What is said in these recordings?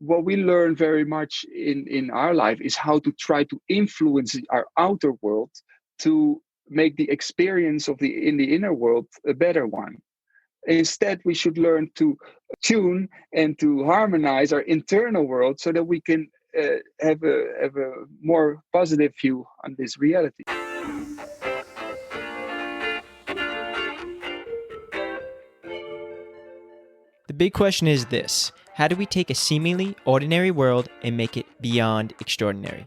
what we learn very much in our life is how to try to influence our outer world to make the experience of in the inner world a better one. Instead, we should learn to tune and to harmonize our internal world so that we can have a more positive view on this reality. The big question is this: how do we take a seemingly ordinary world and make it beyond extraordinary?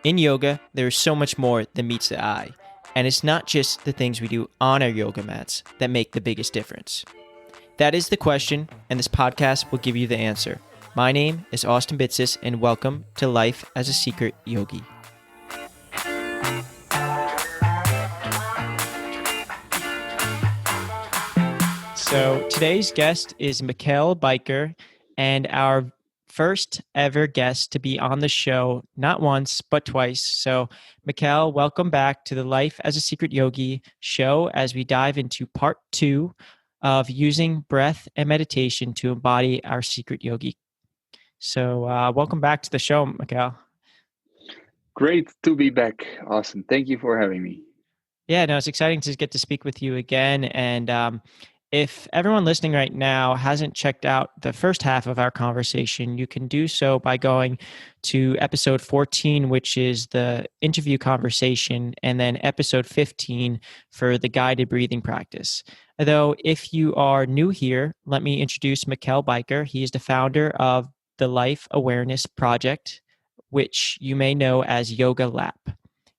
In yoga, there is so much more than meets the eye, and it's not just the things we do on our yoga mats that make the biggest difference. That is the question, and this podcast will give you the answer. My name is Austin Bitsis, and welcome to Life as a Secret Yogi. So today's guest is Michaël Bijker, and our first ever guest to be on the show, not once, but twice. So Michaël, welcome back to the Life as a Secret Yogi show as we dive into part 2 of using breath and meditation to embody our secret yogi. So welcome back to the show, Michaël. Great to be back, Austin. Thank you for having me. Yeah, no, it's exciting to get to speak with you again. And if everyone listening right now hasn't checked out the first half of our conversation, you can do so by going to episode 14, which is the interview conversation, and then episode 15 for the guided breathing practice. Although if you are new here, let me introduce Michaël Bijker. He is the founder of the Life Awareness Project, which you may know as Yoga Lab.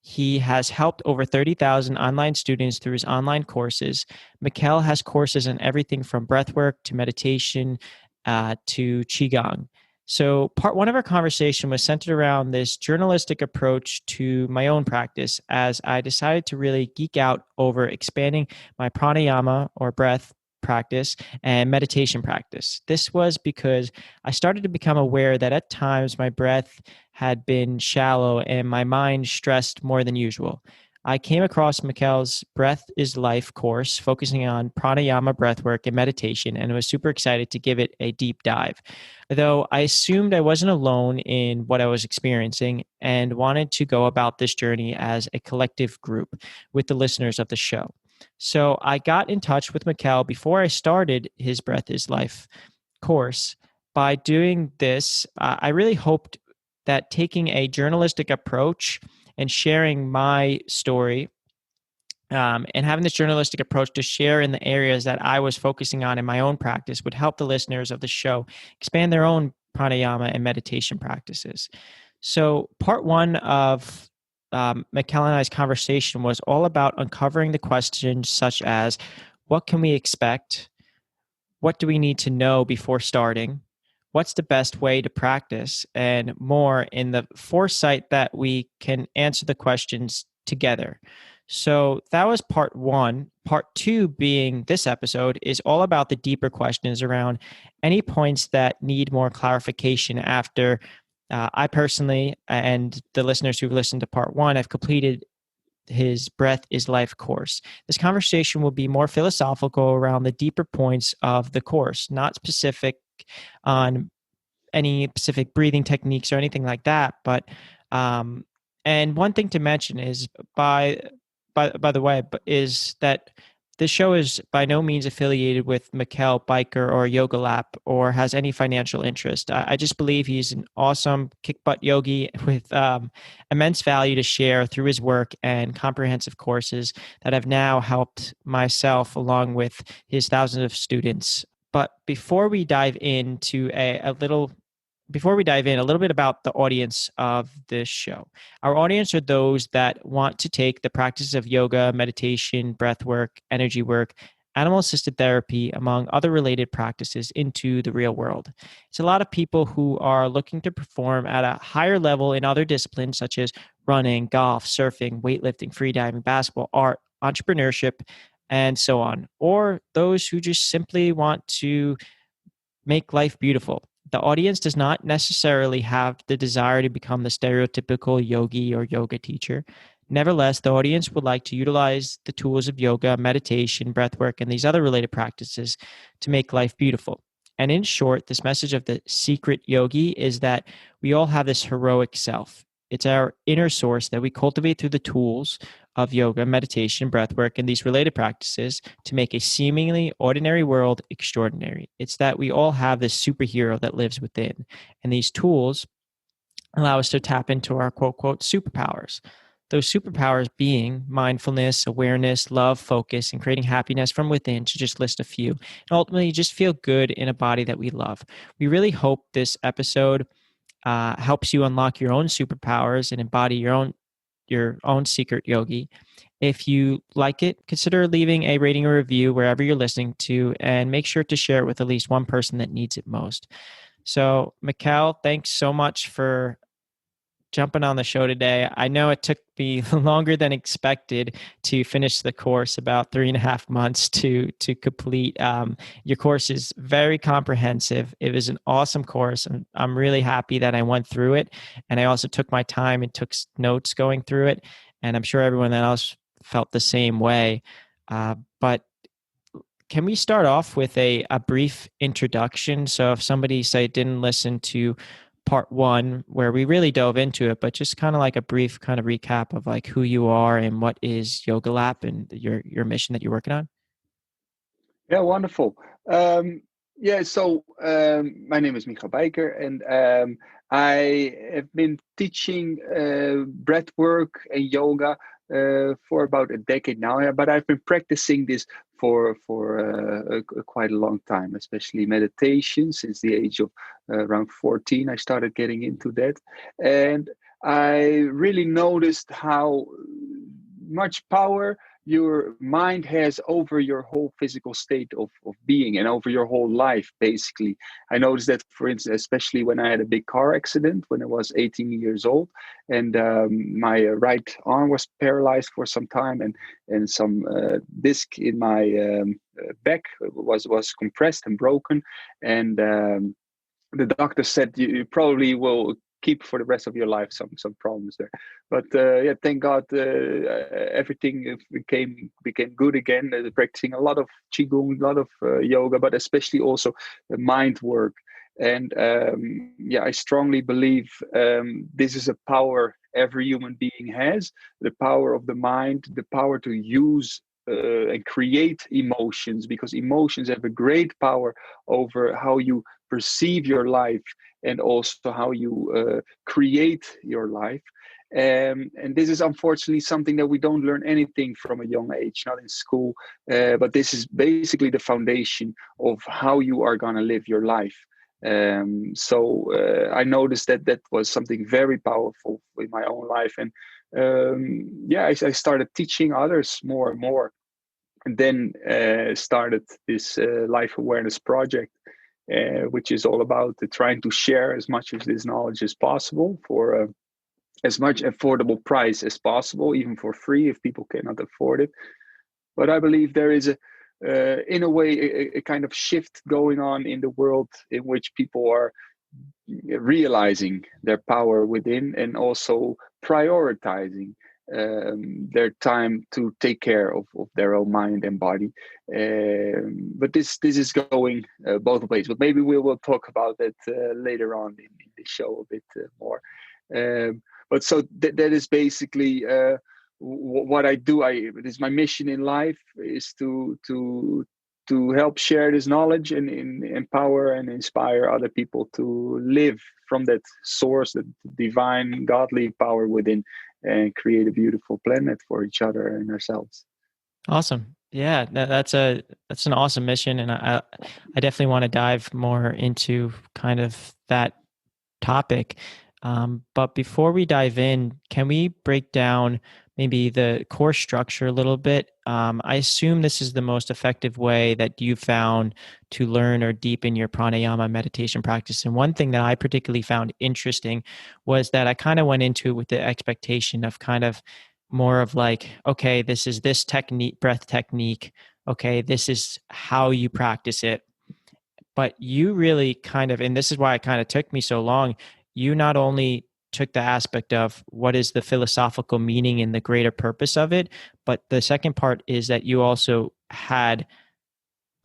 He has helped over 30,000 online students through his online courses. Michaël has courses on everything from breathwork to meditation to QiGong. So part 1 of our conversation was centered around this journalistic approach to my own practice, as I decided to really geek out over expanding my pranayama or breath practice and meditation practice. This was because I started to become aware that at times my breath had been shallow and my mind stressed more than usual. I came across Michaël's Breath is Life course focusing on pranayama breathwork and meditation, and was super excited to give it a deep dive. Though I assumed I wasn't alone in what I was experiencing and wanted to go about this journey as a collective group with the listeners of the show. So I got in touch with Michaël before I started his Breath is Life course. By doing this, I really hoped that taking a journalistic approach and sharing my story and having this journalistic approach to share in the areas that I was focusing on in my own practice would help the listeners of the show expand their own pranayama and meditation practices. So part 1 of Michaël and I's conversation was all about uncovering the questions such as, what can we expect? What do we need to know before starting? What's the best way to practice? And more, in the foresight that we can answer the questions together. So that was part 1. Part 2, being this episode, is all about the deeper questions around any points that need more clarification after I personally, and the listeners who've listened to part 1, have completed his Breath is Life course. This conversation will be more philosophical around the deeper points of the course, not specific on any specific breathing techniques or anything like that. But and one thing to mention is, by the way, is that this show is by no means affiliated with Michaël Bijker or Yoga Lab or has any financial interest. I just believe he's an awesome kick-butt yogi with immense value to share through his work and comprehensive courses that have now helped myself along with his thousands of students. But before we dive into a little bit about the audience of this show. Our audience are those that want to take the practice of yoga, meditation, breath work, energy work, animal-assisted therapy, among other related practices, into the real world. It's a lot of people who are looking to perform at a higher level in other disciplines such as running, golf, surfing, weightlifting, freediving, basketball, art, entrepreneurship, and so on. Or those who just simply want to make life beautiful. The audience does not necessarily have the desire to become the stereotypical yogi or yoga teacher. Nevertheless, the audience would like to utilize the tools of yoga, meditation, breathwork, and these other related practices to make life beautiful. And in short, this message of the Secret Yogi is that we all have this heroic self. It's our inner source that we cultivate through the tools of yoga, meditation, breathwork, and these related practices to make a seemingly ordinary world extraordinary. It's that we all have this superhero that lives within. And these tools allow us to tap into our quote, quote, superpowers. Those superpowers being mindfulness, awareness, love, focus, and creating happiness from within, to just list a few. And ultimately, just feel good in a body that we love. We really hope this episode helps you unlock your own superpowers and embody your own secret yogi. If you like it, consider leaving a rating or review wherever you're listening to, and make sure to share it with at least one person that needs it most. So, Michaël, thanks so much for jumping on the show today. I know it took me longer than expected to finish the course, about 3.5 months to complete. Your course is very comprehensive. It was an awesome course. I'm really happy that I went through it. And I also took my time and took notes going through it. And I'm sure everyone else felt the same way. But can we start off with a brief introduction? So if somebody, say, didn't listen to part 1 where we really dove into it, but just kind of like a brief kind of recap of like who you are and what is Yoga Lab and your mission that you're working on. Yeah, wonderful. So my name is Michaël Bijker, and I have been teaching breathwork and yoga for about a decade now. Yeah, but I've been practicing this for quite a long time, especially meditation. Since the age of around 14, I started getting into that, and I really noticed how much power your mind has over your whole physical state of being and over your whole life. Basically, I noticed that, for instance, especially when I had a big car accident when I was 18 years old, and my right arm was paralyzed for some time, and some disc in my back was compressed and broken, and the doctor said you probably will keep for the rest of your life some problems there, but thank God everything became good again. Practicing a lot of qigong, a lot of yoga, but especially also mind work. And I strongly believe this is a power every human being has: the power of the mind, the power to use and create emotions, because emotions have a great power over how you perceive your life and also how you create your life. And this is unfortunately something that we don't learn anything from a young age, not in school, but this is basically the foundation of how you are going to live your life. I noticed that was something very powerful in my own life. And I started teaching others more and more, and then started this life awareness project, which is all about trying to share as much of this knowledge as possible for as much affordable price as possible, even for free if people cannot afford it. But I believe there is in a way, a kind of shift going on in the world in which people are realizing their power within and also prioritizing their time to take care of their own mind and body. But this is going both ways. But maybe we will talk about that later on in the show a bit more. But so that is basically what I do. It is my mission in life is to help share this knowledge and empower and inspire other people to live from that source, that divine, godly power within, and create a beautiful planet for each other and ourselves. Awesome. Yeah, that's an awesome mission, and I definitely want to dive more into kind of that topic. But before we dive in, can we break down maybe the course structure a little bit? I assume this is the most effective way that you found to learn or deepen your pranayama meditation practice. And one thing that I particularly found interesting was that I kind of went into it with the expectation of kind of more of like, okay, this is this technique, breath technique. Okay, this is how you practice it. But you really kind of, and this is why it kind of took me so long, you not only took the aspect of what is the philosophical meaning and the greater purpose of it, but the second part is that you also had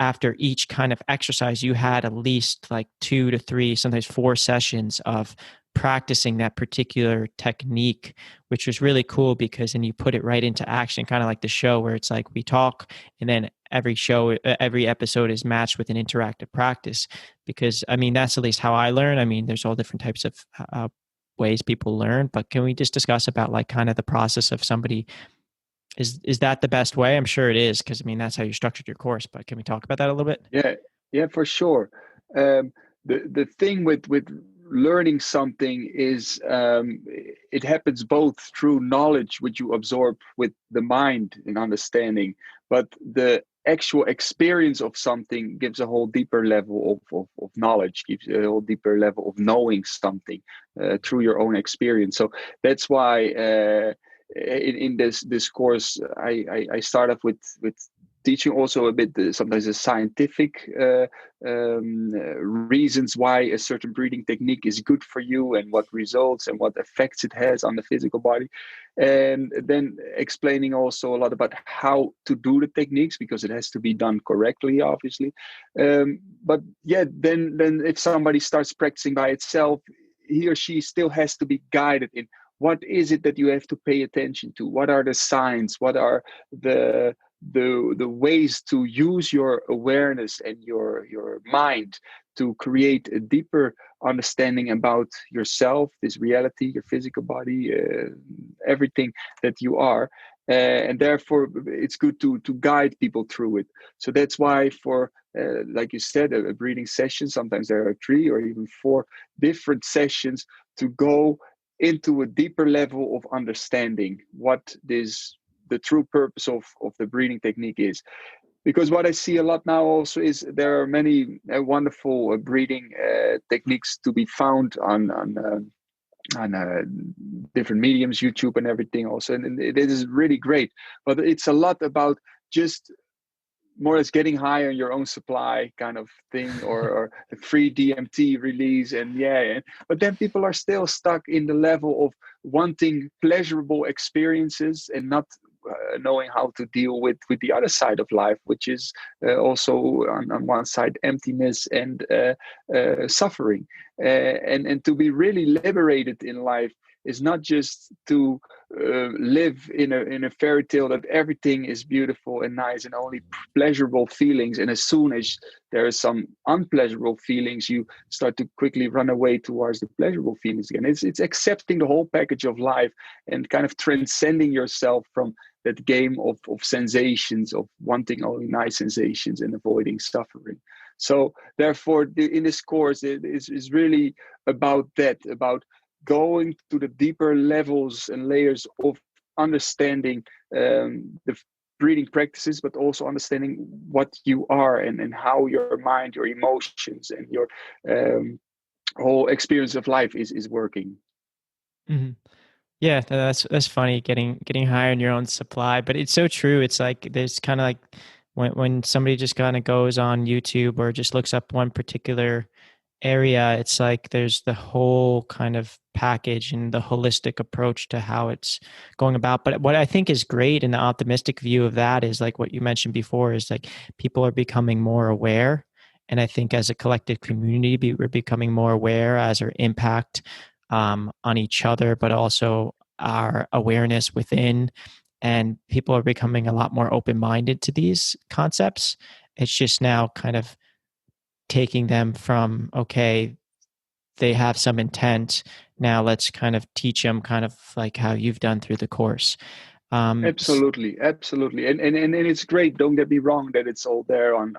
after each kind of exercise, you had at least like 2 to 3, sometimes 4 sessions of practicing that particular technique, which was really cool because then you put it right into action, kind of like the show where it's like we talk and then every episode is matched with an interactive practice. Because I mean, that's at least how I learn. I mean, there's all different types of ways people learn, but can we just discuss about like kind of the process of somebody, is that the best way? I'm sure it is, because I mean that's how you structured your course, but can we talk about that a little bit? Yeah, for sure. The thing with learning something is it happens both through knowledge, which you absorb with the mind and understanding, but the actual experience of something gives a whole deeper level of knowledge, gives a whole deeper level of knowing something through your own experience. So that's why in this course I start off with teaching also a bit sometimes the scientific reasons why a certain breathing technique is good for you and what results and what effects it has on the physical body, and then explaining also a lot about how to do the techniques, because it has to be done correctly, obviously. But yeah, then if somebody starts practicing by itself, he or she still has to be guided in what is it that you have to pay attention to, what are the signs, what are the ways to use your awareness and your mind to create a deeper understanding about yourself, this reality, your physical body, everything that you are. And therefore, it's good to guide people through it. So that's why for, like you said, a breathing session, sometimes there are 3 or even 4 different sessions to go into a deeper level of understanding what the true purpose of the breathing technique is. Because what I see a lot now also is there are many wonderful breathing techniques to be found on different mediums, YouTube and everything also, and it is really great. But it's a lot about just more or less getting high on your own supply kind of thing, or the free DMT release, but then people are still stuck in the level of wanting pleasurable experiences and not knowing how to deal with the other side of life, which is also on one side emptiness and suffering, and to be really liberated in life is not just to live in a fairy tale that everything is beautiful and nice and only pleasurable feelings, and as soon as there is some unpleasurable feelings, you start to quickly run away towards the pleasurable feelings again. It's accepting the whole package of life and kind of transcending yourself from that game of sensations, of wanting only nice sensations and avoiding suffering. So therefore, in this course, it is really about that, about going to the deeper levels and layers of understanding the breathing practices, but also understanding what you are and how your mind, your emotions, and your whole experience of life is working. Mm-hmm. Yeah, that's funny, getting higher in your own supply, but it's so true. It's like there's kind of like when somebody just kind of goes on YouTube or just looks up one particular area, it's like there's the whole kind of package and the holistic approach to how it's going about. But what I think is great in the optimistic view of that is like what you mentioned before, is like people are becoming more aware. And I think as a collective community, we're becoming more aware as our impact on each other, but also our awareness within. And people are becoming a lot more open-minded to these concepts. It's just now kind of taking them from, okay, they have some intent. Now let's kind of teach them kind of like how you've done through the course. Absolutely, and it's great. Don't get me wrong that it's all there on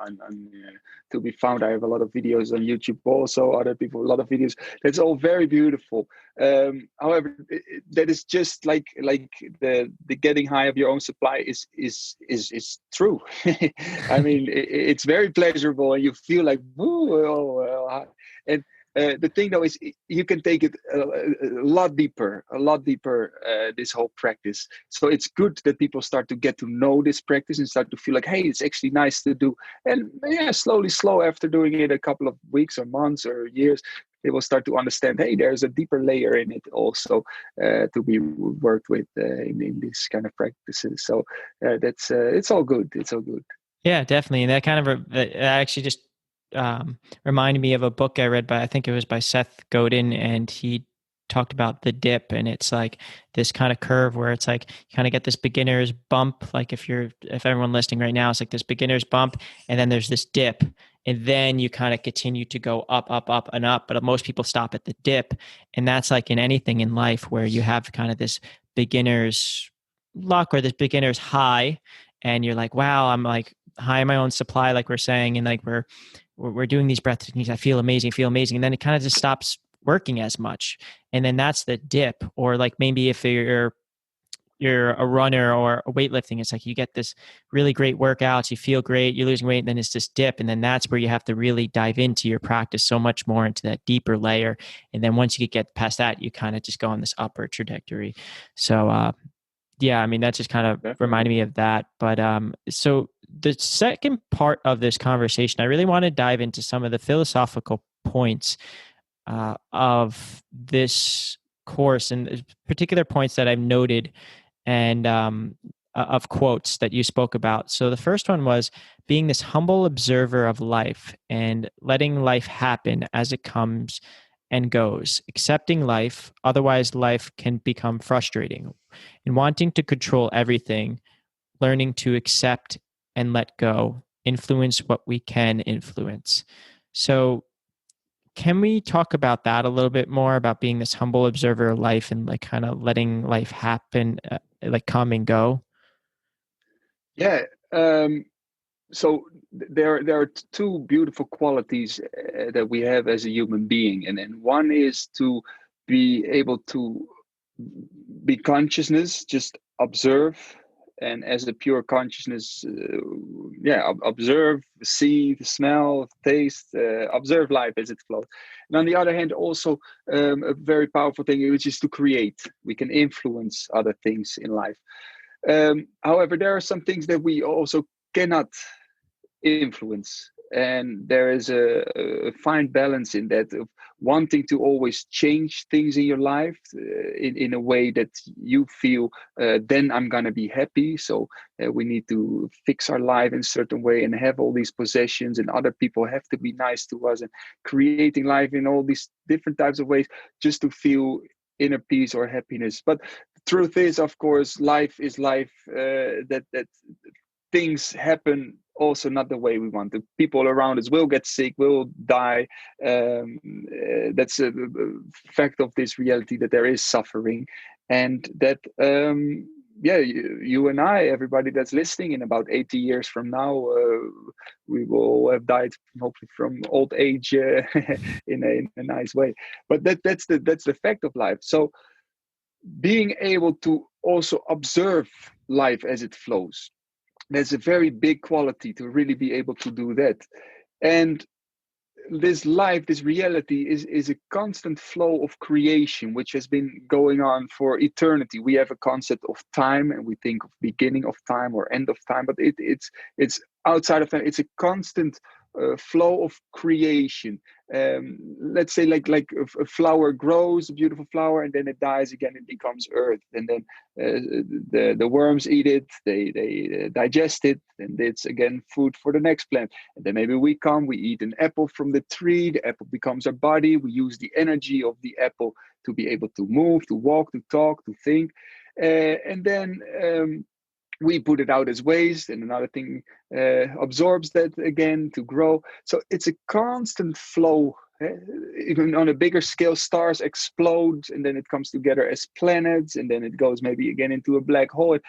to be found. I have a lot of videos on YouTube, also other people, a lot of videos. That's all very beautiful. However, that is just like the getting high of your own supply is true. I mean, it's very pleasurable, and you feel like woo, and. The thing though is you can take it a lot deeper, this whole practice. So it's good that people start to get to know this practice and start to feel like, hey, it's actually nice to do. And yeah, slowly, after doing it a couple of weeks or months or years, they will start to understand, hey, there's a deeper layer in it also to be worked with in this kind of practices. So that's it's all good. It's all good. Yeah, definitely. And that kind of that actually just reminded me of a book I read by, I think it was by Seth Godin, and he talked about the dip, and it's like this kind of curve where it's like you kind of get this beginner's bump. Like if everyone listening right now, it's like this beginner's bump, and then there's this dip, and then you kind of continue to go up, up, up, and up. But most people stop at the dip, and that's like in anything in life where you have kind of this beginner's luck or this beginner's high, and you're like, wow, I'm like high in my own supply, like we're saying, and like we're doing these breath techniques. I feel amazing, and then it kind of just stops working as much, and then that's the dip. Or like maybe if you're a runner or weightlifting, it's like you get this really great workouts, you feel great, you're losing weight, and then it's this dip, and then that's where you have to really dive into your practice so much more into that deeper layer, and then once you get past that, you kind of just go on this upward trajectory. So yeah, I mean, that just kind of reminded Definitely. me of that. But so the second part of this conversation, I really want to dive into some of the philosophical points of this course, and particular points that I've noted, and of quotes that you spoke about. So the first one was being this humble observer of life and letting life happen as it comes and goes, accepting life, otherwise life can become frustrating, and wanting to control everything, learning to accept and let go, influence what we can influence. So can we talk about that a little bit more, about being this humble observer of life and like kind of letting life happen, like come and go? Yeah. Um, so there are two beautiful qualities that we have as a human being, and then one is to be able to be consciousness, just observe, and as a pure consciousness, observe, see, smell, taste, observe life as it flows. And on the other hand, also a very powerful thing, which is to create. We can influence other things in life. However, there are some things that we also cannot influence, and there is a fine balance in that, of wanting to always change things in your life in a way that you feel, then I'm gonna be happy. So we need to fix our life in a certain way and have all these possessions, and other people have to be nice to us, and creating life in all these different types of ways just to feel inner peace or happiness. But the truth is, of course, life is life. That things happen also not the way we want to. People around us will get sick, will die. That's a fact of this reality, that there is suffering, and that you and I, everybody that's listening, in about 80 years from now, we will have died hopefully from old age, in a nice way. But that's the fact of life. So being able to also observe life as it flows, there's a very big quality to really be able to do that. And this life, this reality is a constant flow of creation, which has been going on for eternity. We have a concept of time, and we think of beginning of time or end of time, but it's outside of time. It's a constant flow of creation. Let's say like a flower grows, a beautiful flower, and then it dies again and becomes earth, and then the worms eat it, they digest it, and it's again food for the next plant. And then maybe we eat an apple from the tree, the apple becomes our body, we use the energy of the apple to be able to move, to walk, to talk, to think. And then we put it out as waste, and another thing absorbs that again to grow. So it's a constant flow. Even on a bigger scale, stars explode, and then it comes together as planets, and then it goes maybe again into a black hole.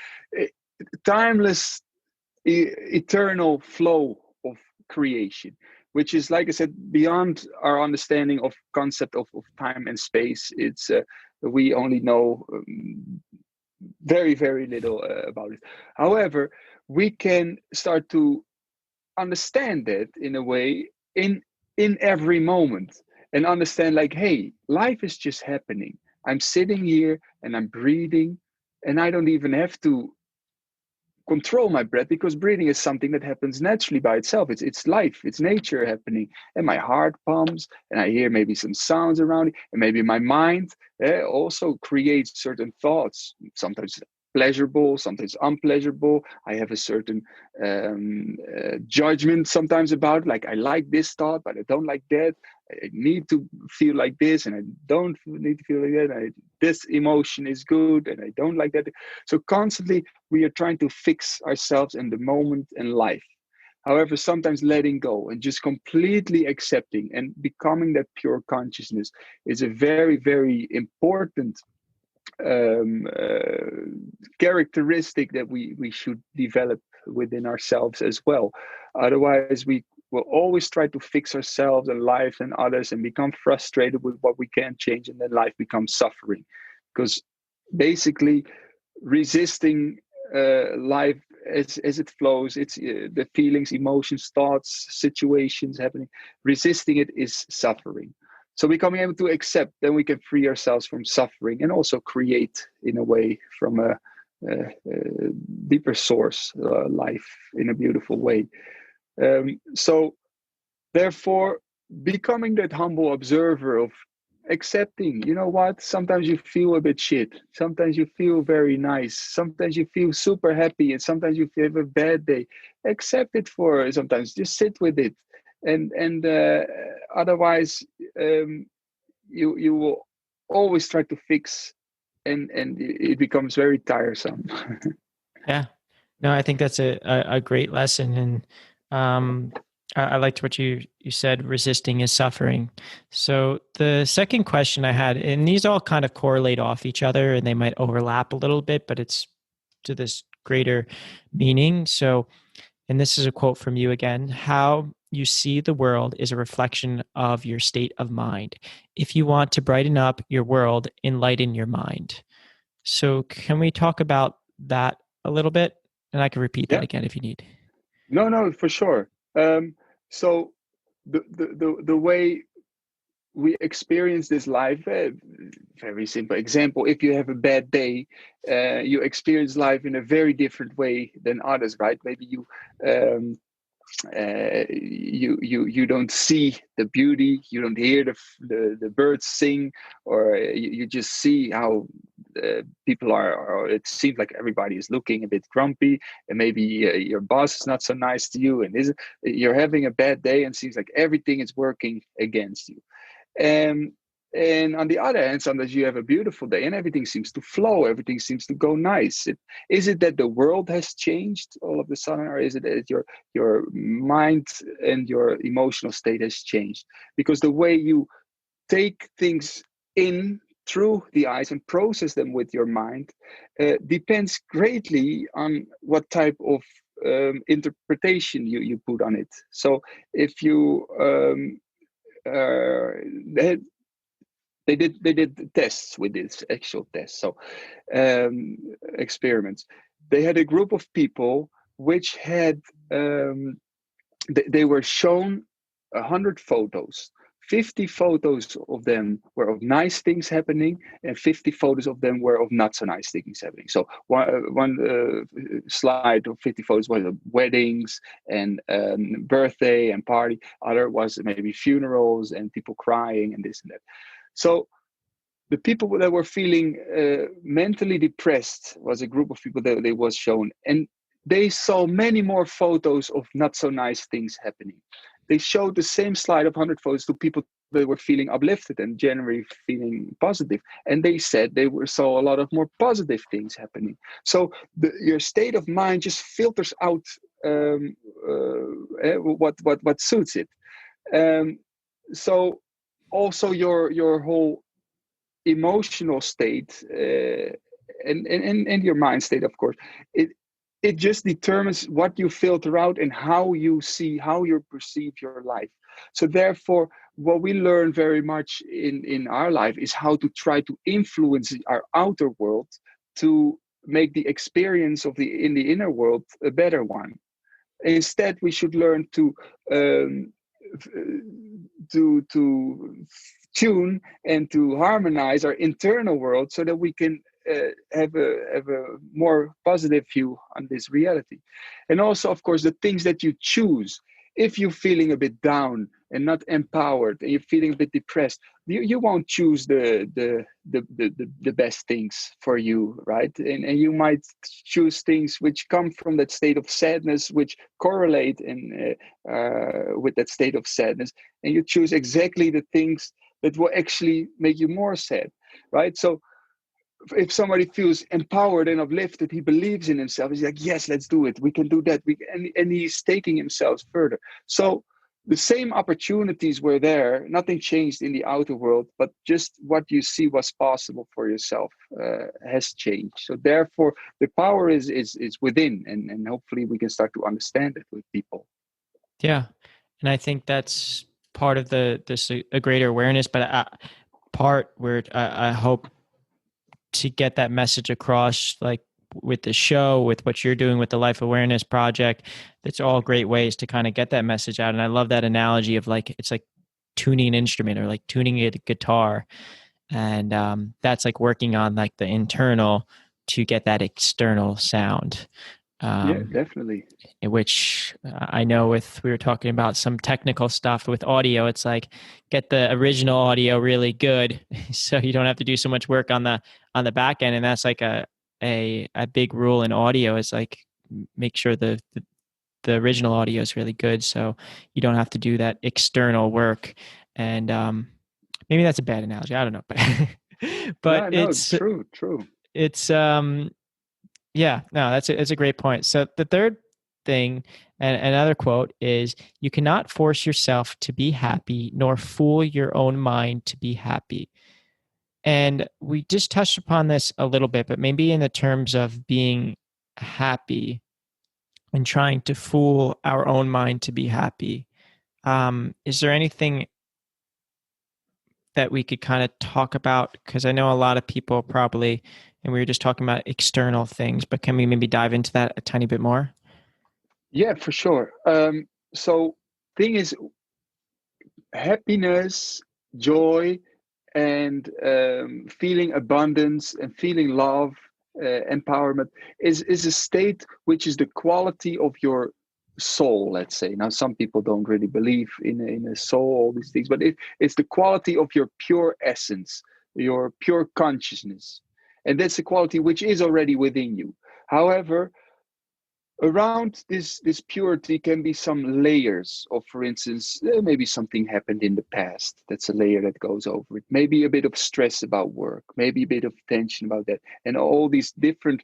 Timeless, eternal flow of creation, which is, like I said, beyond our understanding of concept of time and space. It's we only know very, very little about it. However, we can start to understand that in a way, in every moment, and understand like, hey, life is just happening. I'm sitting here and I'm breathing, and I don't even have to control my breath, because breathing is something that happens naturally by itself. It's life, it's nature happening, and my heart pumps, and I hear maybe some sounds around it, and maybe my mind also creates certain thoughts. Sometimes pleasurable, sometimes unpleasurable. I have a certain judgment sometimes about, like, I like this thought, but I don't like that. I need to feel like this, and I don't need to feel like that. This emotion is good, and I don't like that. So constantly we are trying to fix ourselves in the moment in life. However, sometimes letting go and just completely accepting and becoming that pure consciousness is a very, very important characteristic that we should develop within ourselves as well. Otherwise, we will always try to fix ourselves and life and others and become frustrated with what we can't change, and then life becomes suffering. Because basically, resisting life as it flows, it's the feelings, emotions, thoughts, situations happening. Resisting it is suffering. So becoming able to accept, then we can free ourselves from suffering and also create, in a way, from a deeper source, life in a beautiful way. So therefore, becoming that humble observer of accepting, you know what, sometimes you feel a bit shit, sometimes you feel very nice, sometimes you feel super happy, and sometimes you have a bad day. Accept it for sometimes, just sit with it. And otherwise, you will always try to fix, and it becomes very tiresome. Yeah. No, I think that's a great lesson. And I liked what you said, resisting is suffering. So the second question I had, and these all kind of correlate off each other and they might overlap a little bit, but it's to this greater meaning. So, and this is a quote from you again: how you see the world is a reflection of your state of mind. If you want to brighten up your world, enlighten your mind. So can we talk about that a little bit? And I can repeat that Yeah, again if you need. no, for sure. So the way we experience this life, very simple example: if you have a bad day, you experience life in a very different way than others, right? Maybe um, you don't see the beauty, you don't hear the birds sing, or you just see how people are, or it seems like everybody is looking a bit grumpy, and maybe your boss is not so nice to you, and you're having a bad day, and seems like everything is working against you. And and on the other hand, sometimes you have a beautiful day and everything seems to flow, everything seems to go nice. Is it that the world has changed all of a sudden, or is it that your mind and your emotional state has changed? Because the way you take things in through the eyes and process them with your mind depends greatly on what type of interpretation you put on it. So if you uh, they did tests with this actual tests, so experiments. They had a group of people which had they were shown 100 photos. 50 photos of them were of nice things happening, and 50 photos of them were of not so nice things happening. So one slide of 50 photos was of weddings and birthday and party. Other was maybe funerals and people crying and this and that. So the people that were feeling mentally depressed was a group of people that they was shown, and they saw many more photos of not so nice things happening. They showed the same slide of 100 photos to people that were feeling uplifted and generally feeling positive, and they said they saw a lot of more positive things happening. So your state of mind just filters out what suits it. So also your whole emotional state and your mind state, of course, it just determines what you filter out and how you perceive your life. So therefore, what we learn very much in our life is how to try to influence our outer world to make the experience in the inner world a better one. Instead, we should learn to tune and to harmonize our internal world so that we can have a more positive view on this reality. And also, of course, the things that you choose. If you're feeling a bit down, and not empowered, and you're feeling a bit depressed, you won't choose the best things for you, right? And you might choose things which come from that state of sadness, which correlate with that state of sadness, and you choose exactly the things that will actually make you more sad, right? So if somebody feels empowered and uplifted, he believes in himself. He's like, yes, let's do it. We can do that. And he's taking himself further. So the same opportunities were there. Nothing changed in the outer world, but just what you see was possible for yourself has changed. So therefore, the power is within, and hopefully we can start to understand it with people. Yeah, and I think that's part of a greater awareness, but part where I hope to get that message across, like with the show, with what you're doing with the Life Awareness Project. That's all great ways to kind of get that message out. And I love that analogy of like, it's like tuning an instrument or like tuning a guitar. And that's like working on like the internal to get that external sound. Yeah, definitely. In which I know we were talking about some technical stuff with audio. It's like get the original audio really good, so you don't have to do so much work on the back end. And that's like a big rule in audio is like make sure the original audio is really good, so you don't have to do that external work. And maybe that's a bad analogy. I don't know, but No, it's true. It's yeah, no, it's a great point. So the third thing, and another quote is, you cannot force yourself to be happy, nor fool your own mind to be happy. And we just touched upon this a little bit, but maybe in the terms of being happy and trying to fool our own mind to be happy. Is there anything that we could kind of talk about? Because I know a lot of people probably, and we were just talking about external things, but can we maybe dive into that a tiny bit more? Yeah, for sure. So thing is, happiness, joy, and feeling abundance and feeling love, empowerment is a state which is the quality of your soul. Let's say now, some people don't really believe in a soul, all these things, but it's the quality of your pure essence, your pure consciousness, and that's the quality which is already within you. However, around this purity can be some layers of, for instance, maybe something happened in the past. That's a layer that goes over it. Maybe a bit of stress about work, maybe a bit of tension about that, and all these different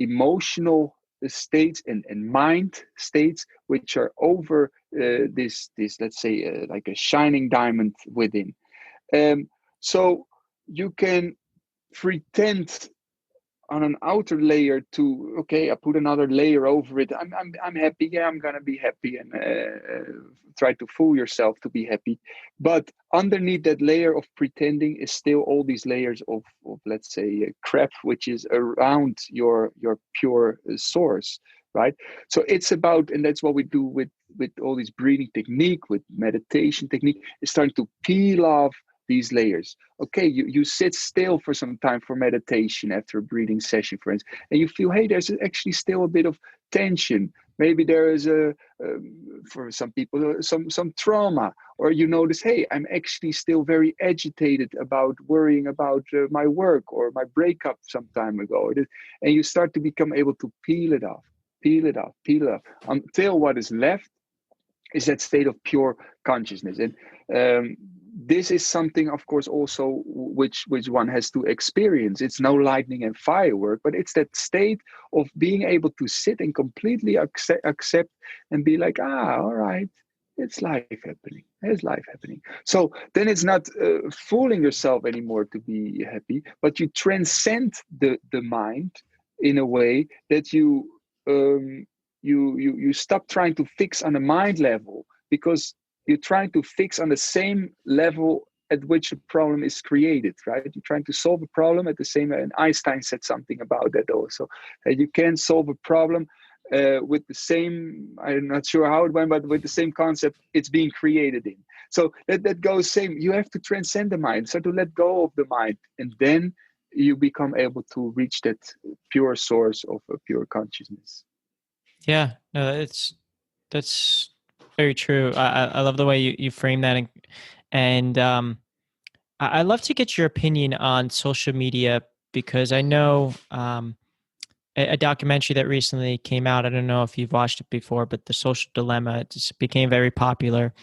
emotional states and mind states which are over this let's say like a shining diamond within. So you can pretend on an outer layer to, okay, I put another layer over it. I'm happy. Yeah, I'm gonna be happy, and try to fool yourself to be happy. But underneath that layer of pretending is still all these layers of let's say crap, which is around your pure source, right? So it's about, and that's what we do with all these breathing technique, with meditation technique, is starting to peel off these layers. Okay, you sit still for some time for meditation after a breathing session, for instance, and you feel, hey, there's actually still a bit of tension. Maybe there is for some people, some trauma, or you notice, hey, I'm actually still very agitated about worrying about my work or my breakup some time ago, and you start to become able to peel it off, until what is left is that state of pure consciousness. And this is something, of course, also which one has to experience. It's no lightning and firework, but it's that state of being able to sit and completely accept and be like, all right, it's life happening. There's life happening. So then it's not fooling yourself anymore to be happy, but you transcend the mind in a way that you stop trying to fix on a mind level, because you're trying to fix on the same level at which a problem is created, right? You're trying to solve a problem at the same, and Einstein said something about that also. You can't solve a problem with the same, I'm not sure how it went, but with the same concept it's being created in. So that goes same. You have to transcend the mind, so to let go of the mind, and then you become able to reach that pure source of a pure consciousness. Yeah, no, that's Very true. I love the way you frame that. And I'd love to get your opinion on social media, because I know a documentary that recently came out. I don't know if you've watched it before, but The Social Dilemma just became very popular.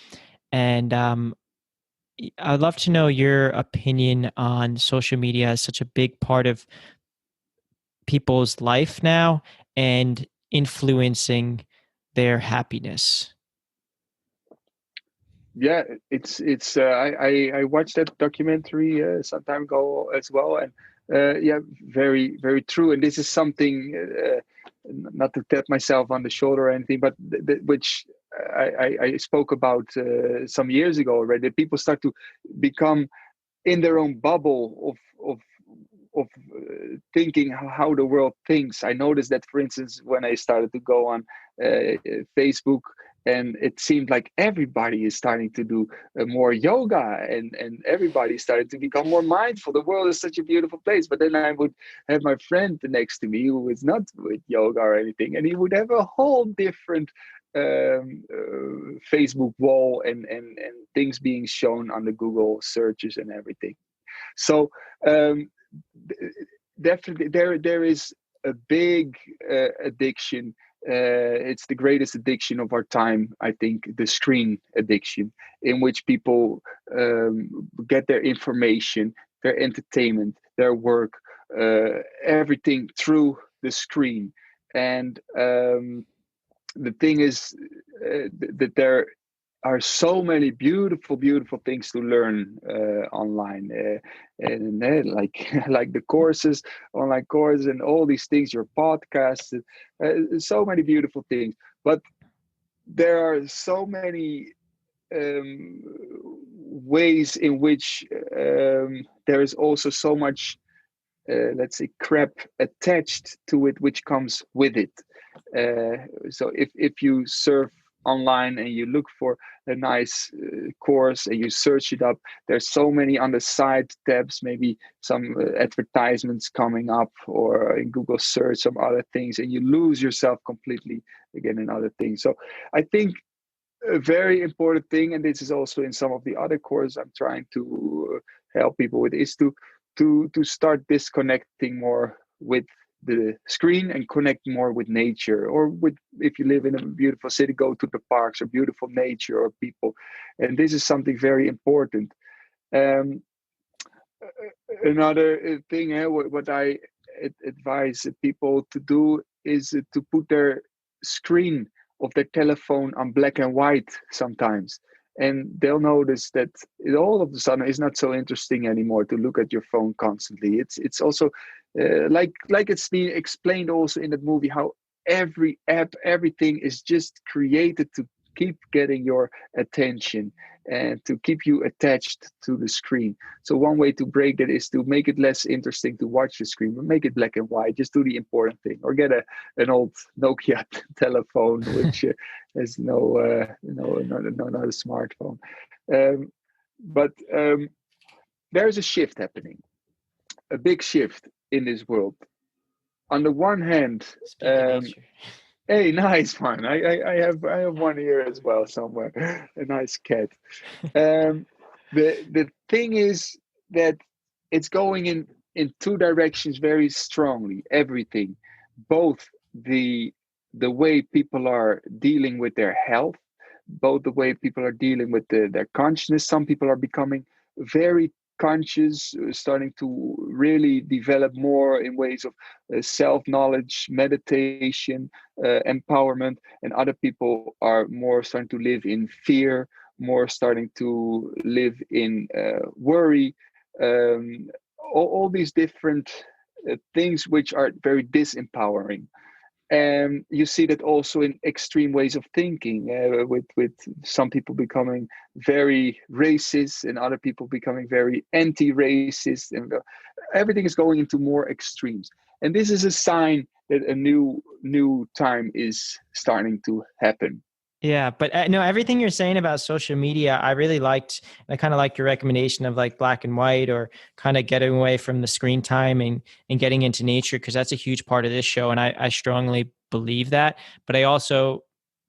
And I'd love to know your opinion on social media as such a big part of people's life now and influencing their happiness. Yeah, I watched that documentary some time ago as well, and yeah, very very true. And this is something, not to tap myself on the shoulder or anything, but which I spoke about some years ago already. That people start to become in their own bubble of thinking how the world thinks. I noticed that, for instance, when I started to go on Facebook, and it seemed like everybody is starting to do more yoga, and everybody started to become more mindful. The world is such a beautiful place. But then I would have my friend next to me who was not with yoga or anything, and he would have a whole different Facebook wall, and things being shown on the Google searches and everything. So um, definitely there is a big addiction. It's the greatest addiction of our time, I think, the screen addiction, in which people get their information, their entertainment, their work, everything through the screen. And the thing is that there are so many beautiful, beautiful things to learn online, and like like the courses, online courses, and all these things. Your podcasts, so many beautiful things. But there are so many um, ways in which there is also so much, let's say, crap attached to it, which comes with it. So if you surf online and you look for a nice course and you search it up, there's so many on the side tabs, maybe some advertisements coming up, or in Google search some other things, and you lose yourself completely again in other things. So I think a very important thing, and this is also in some of the other courses I'm trying to help people with, is to start disconnecting more with the screen and connect more with nature, or with, if you live in a beautiful city, go to the parks or beautiful nature or people. And this is something very important. um, Another thing, what I advise people to do is to put their screen of their telephone on black and white sometimes, and they'll notice that it all of a sudden is not so interesting anymore to look at your phone constantly. It's also like it's been explained also in that movie, how every app, everything is just created to keep getting your attention and to keep you attached to the screen. So one way to break that is to make it less interesting to watch the screen, but make it black and white. Just do the important thing, or get an old Nokia telephone, which has not a smartphone. But there's a shift happening, a big shift in this world. On the one hand, Speak of nature. hey, nice one. I have one here as well somewhere, a nice cat. Um, the thing is that it's going in two directions very strongly. Everything, both the way people are dealing with their health, both the way people are dealing with their consciousness. Some people are becoming very conscious, starting to really develop more in ways of self-knowledge, meditation, empowerment, and other people are more starting to live in fear, more starting to live in worry, um, all these different things which are very disempowering. And you see that also in extreme ways of thinking, with some people becoming very racist and other people becoming very anti-racist, and everything is going into more extremes. And this is a sign that a new time is starting to happen. Yeah, but no, everything you're saying about social media, I really liked. I kind of like your recommendation of like black and white, or kind of getting away from the screen time and getting into nature, because that's a huge part of this show. And I strongly believe that. But I also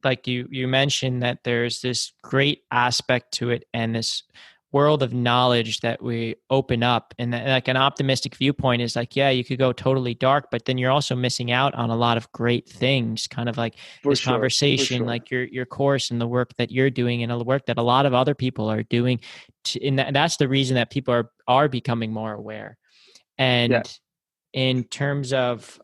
like you mentioned that there's this great aspect to it and this world of knowledge that we open up, and that, like, an optimistic viewpoint is like, yeah, you could go totally dark, but then you're also missing out on a lot of great things, kind of like For this sure, for conversation, sure. like your course and the work that you're doing and the work that a lot of other people are doing and that's the reason that people are becoming more aware. Yeah, And in terms of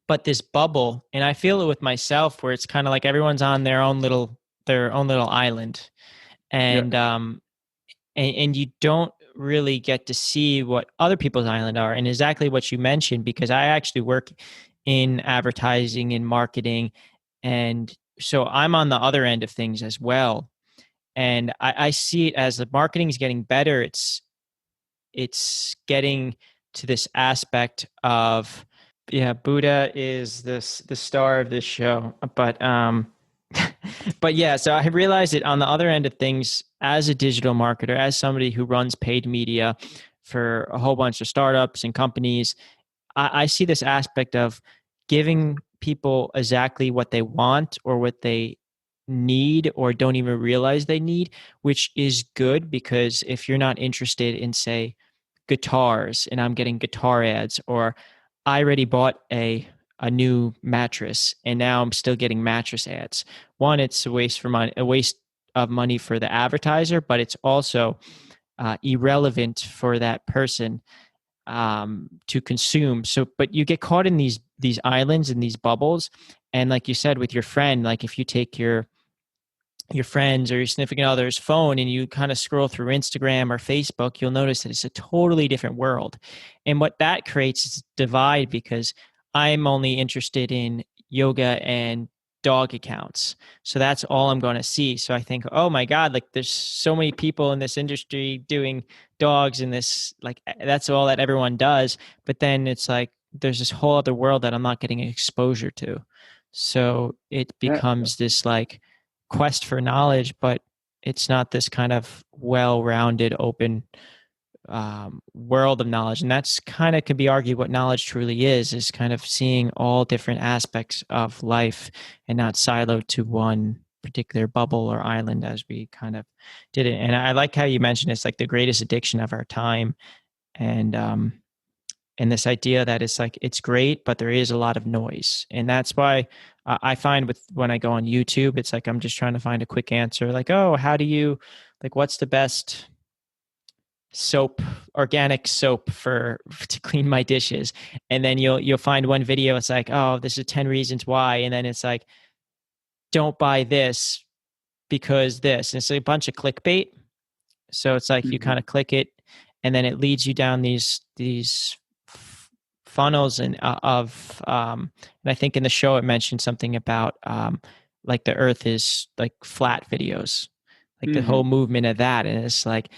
but this bubble, and I feel it with myself where it's kind of like everyone's on their own little island, yeah, and and you don't really get to see what other people's island are, and exactly what you mentioned, because I actually work in advertising and marketing, and so I'm on the other end of things as well, and I see it as the marketing is getting better. It's getting to this aspect of, yeah, Buddha is the star of this show, but but yeah, so I realized it on the other end of things as a digital marketer, as somebody who runs paid media for a whole bunch of startups and companies. I see this aspect of giving people exactly what they want or what they need or don't even realize they need, which is good, because if you're not interested in, say, guitars and I'm getting guitar ads, or I already bought a new mattress and now I'm still getting mattress ads. One, it's a waste of money for the advertiser, but it's also irrelevant for that person to consume. So, but you get caught in these islands and these bubbles, and like you said with your friend, like if you take your friends or your significant other's phone and you kind of scroll through Instagram or Facebook, you'll notice that it's a totally different world. And what that creates is a divide, because I'm only interested in yoga and dog accounts. So that's all I'm going to see. So I think, oh my God, like there's so many people in this industry doing dogs, and this, like, that's all that everyone does. But then it's like there's this whole other world that I'm not getting exposure to. So it yeah. becomes this like quest for knowledge, but it's not this kind of well-rounded, open world of knowledge. And that's kind of could be argued what knowledge truly is kind of seeing all different aspects of life and not siloed to one particular bubble or island, as we kind of did it. And I like how you mentioned it's like the greatest addiction of our time. And this idea that it's like it's great, but there is a lot of noise. And that's why I find with when I go on YouTube, it's like I'm just trying to find a quick answer, like, oh, how do you, like, what's the best soap, organic soap for to clean my dishes? And then you'll find one video, it's like, oh, this is 10 reasons why, and then it's like, don't buy this because this, and it's a bunch of clickbait. So it's like you Mhm. kind of click it, and then it leads you down these funnels and and I think in the show it mentioned something about like the Earth is like flat videos, like the whole Mhm. movement of that, and it's like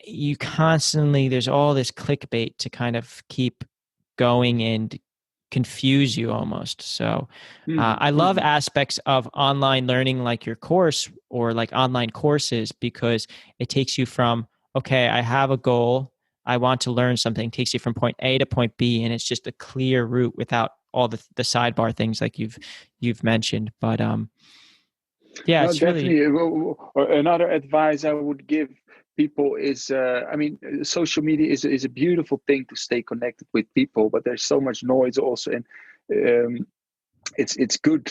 you constantly, there's all this clickbait to kind of keep going and confuse you almost. So Mhm. I love Mhm. aspects of online learning like your course or like online courses, because it takes you from, okay, I have a goal, I want to learn something, it takes you from point A to point B, and it's just a clear route without all the sidebar things like you've mentioned. But yeah, No, it's really definitely. Or another advice I would give people is, I mean, social media is a beautiful thing to stay connected with people, but there's so much noise also, and um, it's good.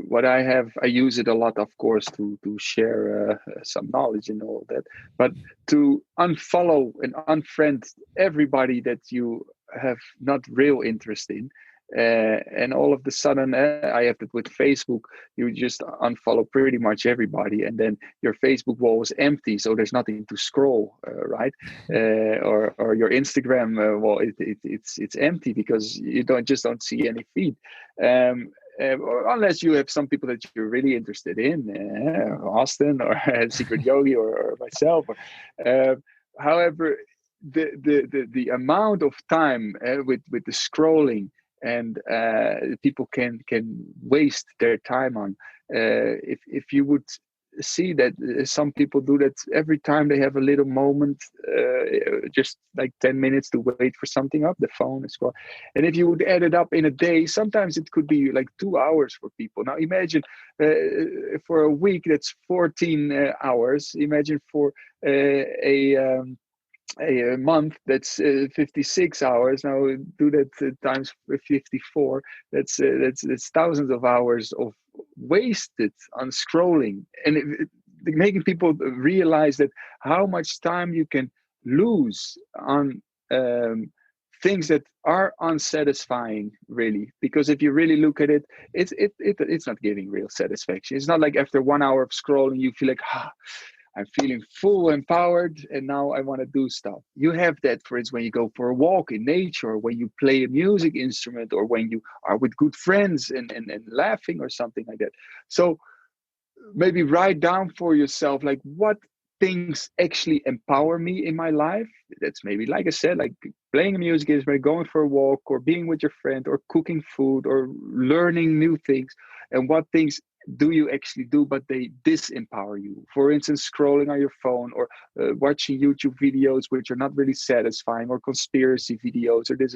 What I have, I use it a lot, of course, to share some knowledge and all that, but to unfollow and unfriend everybody that you have not real interest in. And all of the sudden, I have that with Facebook. You just unfollow pretty much everybody, and then your Facebook wall is empty, so there's nothing to scroll, right? Or your Instagram wall, it's empty because you don't see any feed. Um, or unless you have some people that you're really interested in, Austin or Secret Yogi or myself. Uh, However, the amount of time with the scrolling and people can waste their time on. If you would see that some people do that every time they have a little moment, just like 10 minutes to wait for something up the phone as well. And if you would add it up in a day, sometimes it could be like 2 hours for people. Now imagine for a week, that's 14 hours. Imagine for a month, that's 56 hours. Now do that times 54. That's thousands of hours of wasted on scrolling, and making people realize that how much time you can lose on things that are unsatisfying, really. Because if you really look at it, it's not giving real satisfaction. It's not like after 1 hour of scrolling you feel like, I'm feeling full empowered and now I want to do stuff. You have that, for instance, when you go for a walk in nature, or when you play a music instrument, or when you are with good friends and laughing or something like that. So maybe write down for yourself, like, what things actually empower me in my life. That's maybe, like I said, like playing a music instrument, going for a walk, or being with your friend, or cooking food, or learning new things. And what things do you actually do but they disempower you? For instance, scrolling on your phone, or watching YouTube videos which are not really satisfying, or conspiracy videos, or this.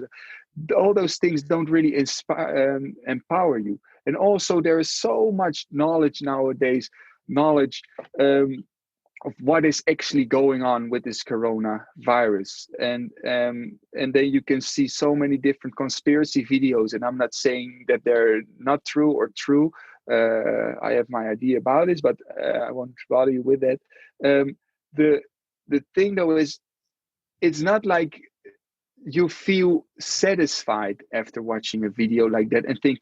All those things don't really empower you. And also there is so much knowledge nowadays, knowledge of what is actually going on with this coronavirus, and then you can see so many different conspiracy videos. And I'm not saying that they're not true or true. I have my idea about this, but I won't bother you with that. The thing though is, it's not like you feel satisfied after watching a video like that and think,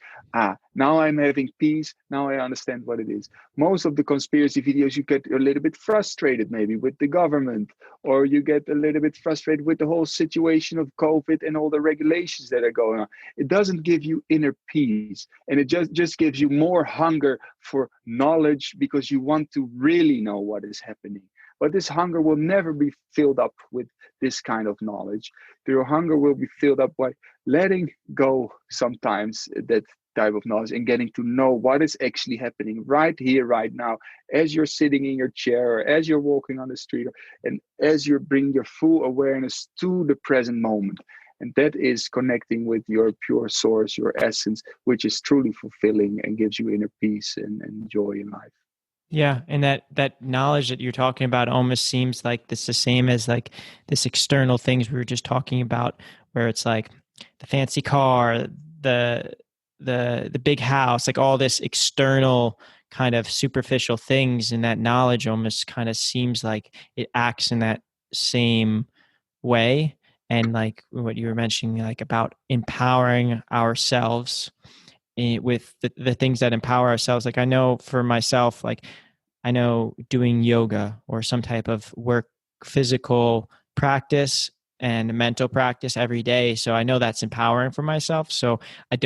now I'm having peace, now I understand what it is. Most of the conspiracy videos, you get a little bit frustrated maybe with the government, or you get a little bit frustrated with the whole situation of COVID and all the regulations that are going on. It doesn't give you inner peace, and it just gives you more hunger for knowledge, because you want to really know what is happening. But this hunger will never be filled up with this kind of knowledge. Your hunger will be filled up by letting go sometimes that type of knowledge, and getting to know what is actually happening right here, right now, as you're sitting in your chair, or as you're walking on the street, and as you're bringing your full awareness to the present moment. And that is connecting with your pure source, your essence, which is truly fulfilling and gives you inner peace and joy in life. Yeah, and that knowledge that you're talking about almost seems like it's the same as like this external things we were just talking about, where it's like the fancy car, the big house, like all this external kind of superficial things, and that knowledge almost kind of seems like it acts in that same way. And like what you were mentioning, like about empowering ourselves with the things that empower ourselves. Like I know for myself, like I know doing yoga or some type of work, physical practice and mental practice every day. So I know that's empowering for myself. So I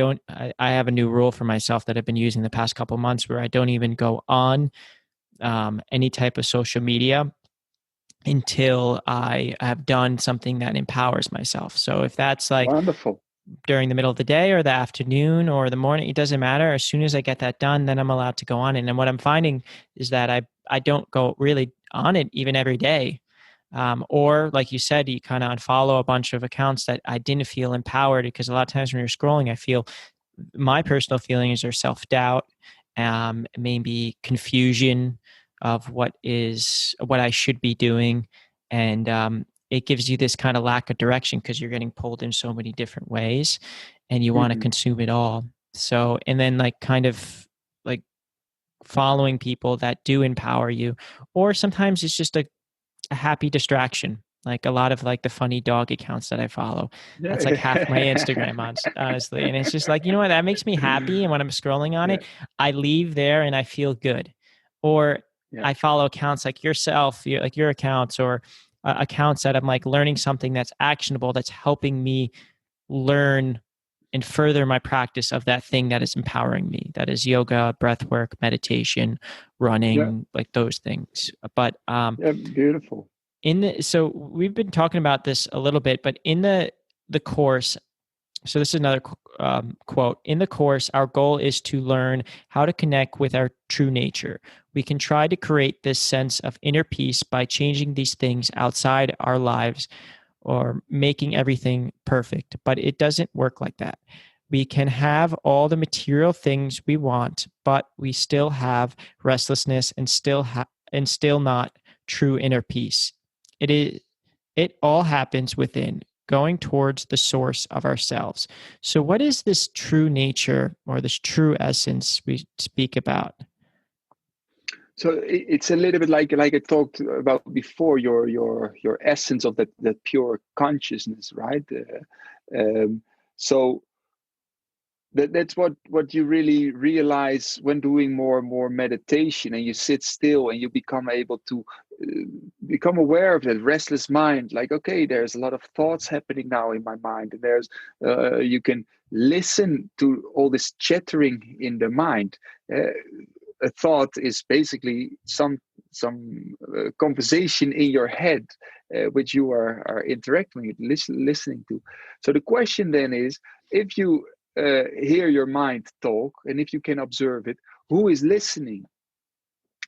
have a new rule for myself that I've been using the past couple of months, where I don't even go on any type of social media until I have done something that empowers myself. So if that's like Wonderful. during the middle of the day or the afternoon or the morning, it doesn't matter. As soon as I get that done, then I'm allowed to go on it. And what I'm finding is that I don't go really on it even every day. Or like you said, you kind of unfollow a bunch of accounts that I didn't feel empowered, because a lot of times when you're scrolling, I feel my personal feelings are self-doubt, maybe confusion of what I should be doing. And it gives you this kind of lack of direction, because you're getting pulled in so many different ways and you want to consume it all. So, and then like kind of like following people that do empower you, or sometimes it's just a happy distraction. Like a lot of like the funny dog accounts that I follow. That's like half my Instagram, honestly. And it's just like, you know what, that makes me happy. And when I'm scrolling on it, I leave there and I feel good. Or I follow accounts like yourself, like your accounts, or accounts that I'm like learning something that's actionable, that's helping me learn and further my practice of that thing that is empowering me. That is yoga, breathwork, meditation, running, like those things. But Beautiful. so we've been talking about this a little bit, but in the course, So this is another quote. In the course, our goal is to learn how to connect with our true nature. We can try to create this sense of inner peace by changing these things outside our lives or making everything perfect, but it doesn't work like that. We can have all the material things we want, but we still have restlessness and still not true inner peace. It all happens within, going towards the source of ourselves. So what is this true nature or this true essence we speak about? So it's a little bit like I talked about before, your essence of that pure consciousness, right? Um, so that's what you really realize when doing more and more meditation, and you sit still and you become able to become aware of that restless mind. Like, okay, there's a lot of thoughts happening now in my mind, and there's you can listen to all this chattering in the mind. A thought is basically some conversation in your head, which you are interacting with, listening to. So the question then is, if you hear your mind talk, and if you can observe it, who is listening,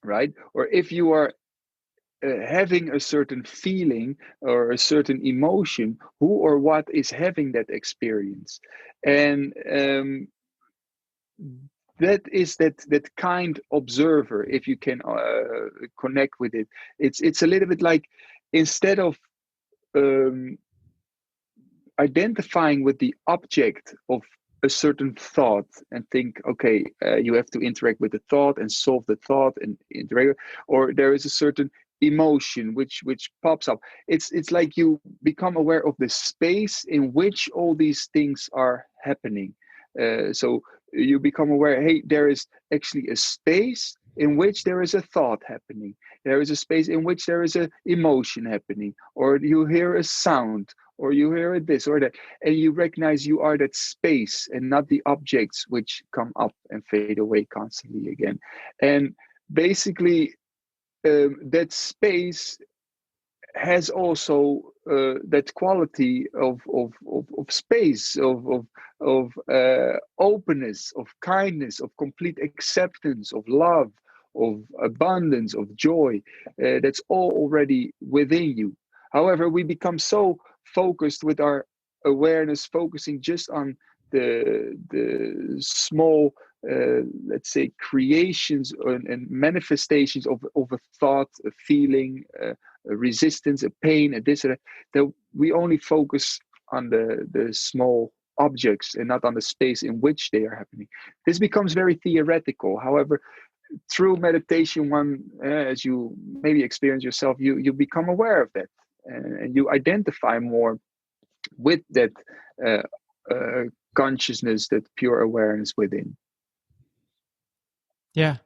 right? Or if you are having a certain feeling or a certain emotion, who or what is having that experience? And that is that kind observer, if you can connect with it. It's a little bit like, instead of um, identifying with the object of a certain thought and think, okay, you have to interact with the thought and solve the thought and interact, or there is a certain emotion which pops up. It's like you become aware of the space in which all these things are happening. So you become aware, hey, there is actually a space in which there is a thought happening. There is a space in which there is an emotion happening, or you hear a sound, or you hear this or that, and you recognize you are that space and not the objects which come up and fade away constantly again. And basically, that space has also that quality of space, of openness, of kindness, of complete acceptance, of love, of abundance, of joy. That's all already within you. However, we become so focused with our awareness, focusing just on the small, let's say, creations and manifestations of a thought, a feeling, a resistance, a pain, a this, that we only focus on the small objects and not on the space in which they are happening. This becomes very theoretical. However, through meditation, one, as you maybe experience yourself, you become aware of that, and you identify more with that uh, uh, consciousness, that pure awareness within. Yeah.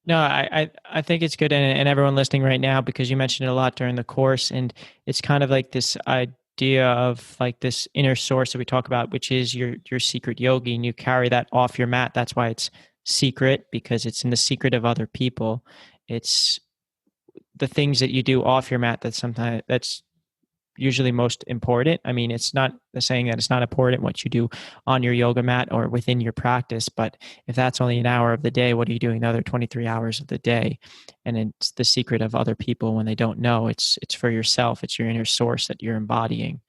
No, I think it's good, and everyone listening right now, because you mentioned it a lot during the course, and it's kind of like this idea of like this inner source that we talk about, which is your secret yogi, and you carry that off your mat. That's why it's secret, because it's in the secret of other people. It's the things that you do off your mat that's usually most important. I mean, it's not the saying that it's not important what you do on your yoga mat or within your practice, but if that's only an hour of the day, what are you doing the other 23 hours of the day? And it's the secret of other people when they don't know. It's for yourself. It's your inner source that you're embodying.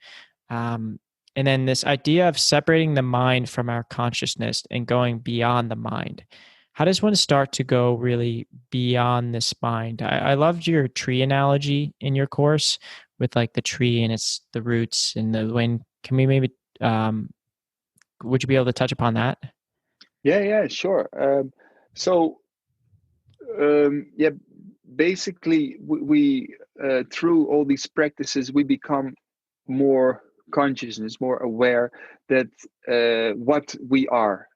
Um, and then this idea of separating the mind from our consciousness and going beyond the mind. How does one start to go really beyond this mind? I loved your tree analogy in your course, with like the tree and it's the roots and the wind. Can we maybe, would you be able to touch upon that? Yeah, sure. Yeah, basically, we through all these practices, we become more consciousness, more aware that what we are,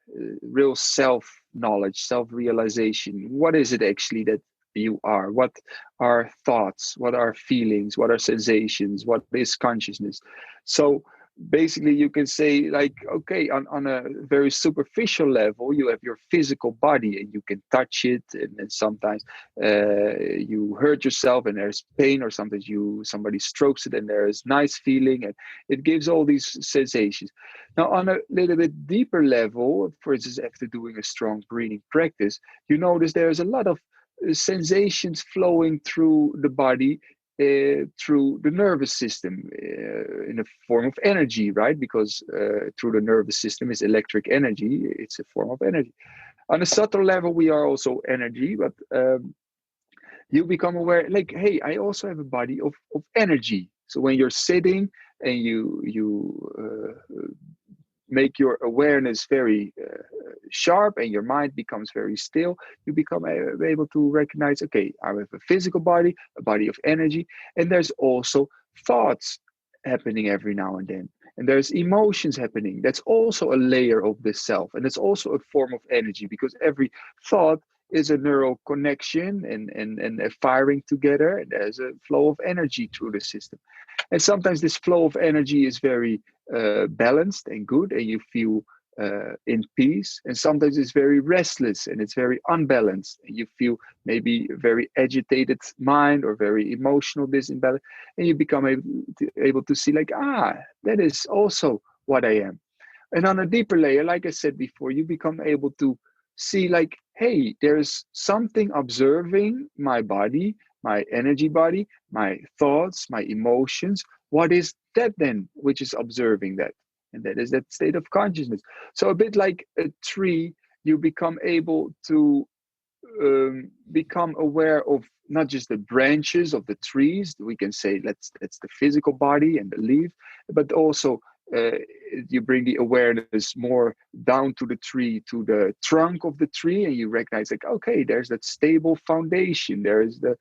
real self knowledge, self realization. What is it actually that you are? What are thoughts? What are feelings? What are sensations? What is consciousness? So basically you can say, like, okay, on a very superficial level, you have your physical body and you can touch it, and then sometimes you hurt yourself and there's pain, or sometimes somebody strokes it and there is nice feeling, and it gives all these sensations. Now on a little bit deeper level, for instance, after doing a strong breathing practice, you notice there's a lot of sensations flowing through the body, through the nervous system, in a form of energy, right? Because through the nervous system is electric energy. It's a form of energy. On a subtle level, we are also energy, but you become aware, like, hey, I also have a body of energy. So when you're sitting and you make your awareness very sharp and your mind becomes very still, you become able to recognize, okay, I have a physical body, a body of energy, and there's also thoughts happening every now and then. And there's emotions happening. That's also a layer of the self. And it's also a form of energy, because every thought is a neural connection and a firing together. And there's a flow of energy through the system. And sometimes this flow of energy is very balanced and good, and you feel in peace. And sometimes it's very restless and it's very unbalanced, and you feel maybe a very agitated mind or very emotional disimbalance. And you become able to see, like, that is also what I am. And on a deeper layer, like I said before, you become able to see, like, hey, there's something observing my body, my energy body, my thoughts, my emotions. What is that then, which is observing that? And that is that state of consciousness. So a bit like a tree, you become able to become aware of not just the branches of the trees. We can say that's the physical body and the leaf, but also uh, you bring the awareness more down to the tree, to the trunk of the tree, and you recognize, like, okay, there's that stable foundation. There is the